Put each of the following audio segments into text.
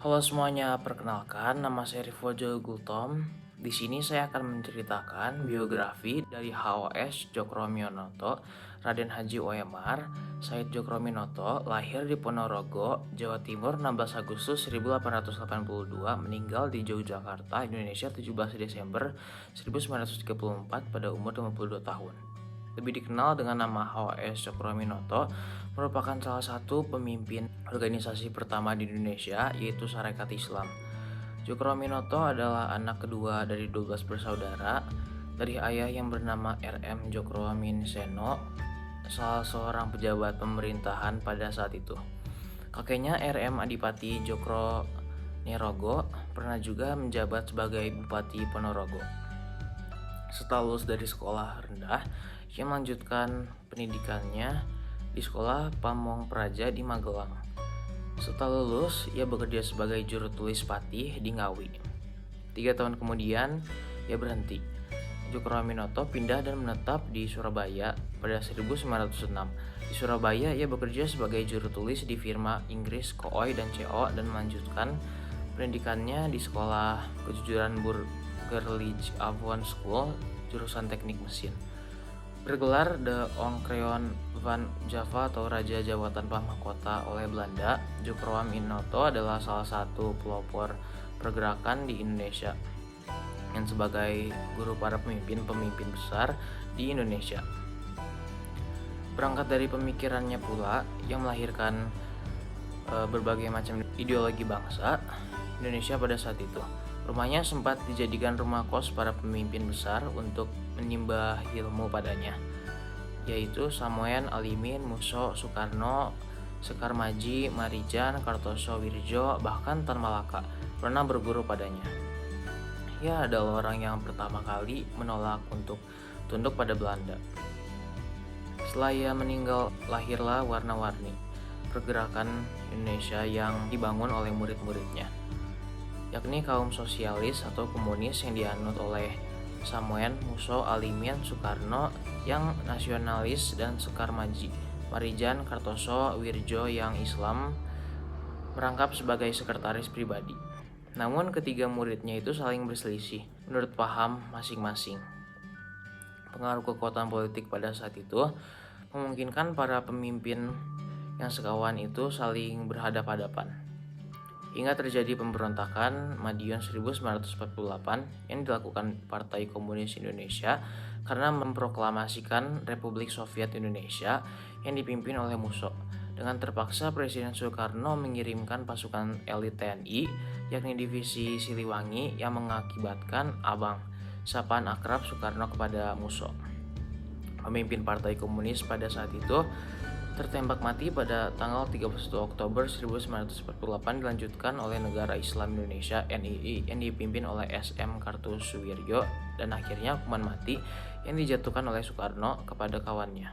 Halo semuanya, perkenalkan nama saya Rivojo Gultom. Di sini saya akan menceritakan biografi dari HOS Djokroaminoto, Raden Haji OMR, Said Djokroaminoto, lahir di Ponorogo, Jawa Timur 16 Agustus 1882, meninggal di Yogyakarta, Indonesia 17 Desember 1934 pada umur 52 tahun. Lebih dikenal dengan nama HOS Djokroaminoto, merupakan salah satu pemimpin organisasi pertama di Indonesia, yaitu Sarekat Islam. Djokroaminoto adalah anak kedua dari 12 bersaudara dari ayah yang bernama R.M. Djokroaminseno, salah seorang pejabat pemerintahan pada saat itu. Kakeknya R.M. Adipati Djokronerogo pernah juga menjabat sebagai Bupati Ponorogo. Setelah lulus dari sekolah rendah, ia melanjutkan pendidikannya di sekolah Pamong Praja di Magelang. Setelah lulus, ia bekerja sebagai juru tulis Patih di Ngawi. 3 tahun kemudian, ia berhenti. Djokroaminoto pindah dan menetap di Surabaya pada 1906. Di Surabaya, ia bekerja sebagai juru tulis di firma Inggris Kooi dan CO dan melanjutkan pendidikannya di Sekolah Kejujuran Burgerlijk Avon School, jurusan teknik mesin. Bergelar De Onkreon van Java atau Raja Jawa Tanpa Mahkota oleh Belanda, Djokroaminoto adalah salah satu pelopor pergerakan di Indonesia yang sebagai guru para pemimpin-pemimpin besar di Indonesia. Berangkat dari pemikirannya pula yang melahirkan berbagai macam ideologi bangsa Indonesia pada saat itu. Rumahnya sempat dijadikan rumah kos para pemimpin besar untuk menimba ilmu padanya, yaitu Samoen, Alimin, Muso, Soekarno, Sekar Maji, Marijan, Kartoso Wirjo, bahkan Tan Malaka pernah berguru padanya. Ia adalah orang yang pertama kali menolak untuk tunduk pada Belanda. Setelah ia meninggal, lahirlah warna-warni pergerakan Indonesia yang dibangun oleh murid-muridnya, yakni kaum sosialis atau komunis yang dianut oleh Samoen, Muso, Alimin, Soekarno yang nasionalis, dan Sekar Maji, Marijan, Kartoso Wirjo yang Islam, merangkap sebagai sekretaris pribadi. Namun ketiga muridnya itu saling berselisih menurut paham masing-masing. Pengaruh kekuatan politik pada saat itu memungkinkan para pemimpin yang sekawan itu saling berhadapan-hadapan. Hingga terjadi pemberontakan Madiun 1948 yang dilakukan Partai Komunis Indonesia karena memproklamasikan Republik Soviet Indonesia yang dipimpin oleh Muso. Dengan terpaksa Presiden Soekarno mengirimkan pasukan elit TNI, yakni Divisi Siliwangi, yang mengakibatkan Abang, sapaan akrab Soekarno kepada Muso. Pemimpin Partai Komunis pada saat itu tertembak mati pada tanggal 31 Oktober 1948, dilanjutkan oleh Negara Islam Indonesia NII yang dipimpin oleh SM Kartosuwirjo, dan akhirnya hukuman mati yang dijatuhkan oleh Soekarno kepada kawannya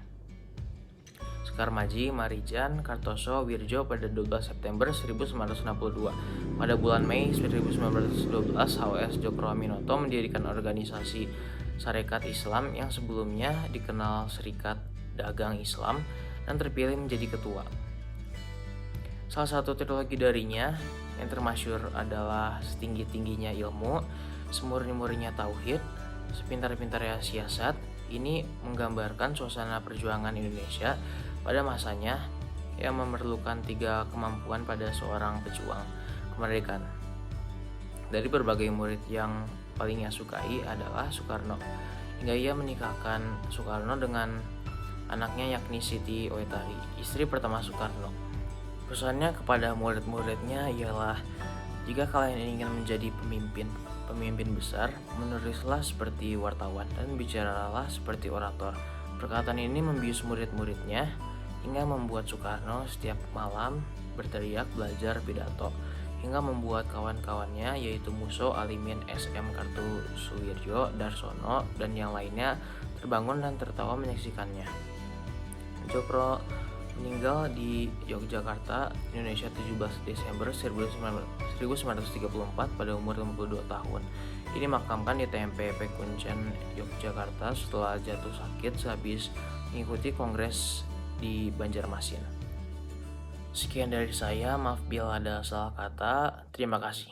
Sekar Maji, Marijan, Kartoso Wirjo pada 12 September 1962. Pada bulan Mei 1912, HOS Djokroaminoto mendirikan organisasi Sarekat Islam yang sebelumnya dikenal Serikat Dagang Islam dan terpilih menjadi ketua. Salah satu trilogi darinya yang termasyhur adalah Setinggi-tingginya ilmu, Semurni-murninya tauhid, Sepintar-pintarnya siasat. Ini menggambarkan suasana perjuangan Indonesia pada masanya yang memerlukan 3 kemampuan pada seorang pejuang kemerdekaan. Dari berbagai murid yang paling ia sukai adalah Soekarno, hingga ia menikahkan Soekarno dengan anaknya yakni Siti Oetari, istri pertama Soekarno. Pesannya kepada murid-muridnya ialah, jika kalian ingin menjadi pemimpin besar, menulislah seperti wartawan dan bicaralah seperti orator. Perkataan ini membius murid-muridnya hingga membuat Soekarno setiap malam berteriak belajar pidato, hingga membuat kawan-kawannya yaitu Muso, Alimin, SM Kartosuwirjo, Darsono, dan yang lainnya terbangun dan tertawa menyaksikannya. Djokro meninggal di Yogyakarta, Indonesia 17 Desember 1934 pada umur 52 tahun. Ini dimakamkan di TMP Kuncen, Yogyakarta setelah jatuh sakit sehabis mengikuti kongres di Banjarmasin. Sekian dari saya, maaf bila ada salah kata. Terima kasih.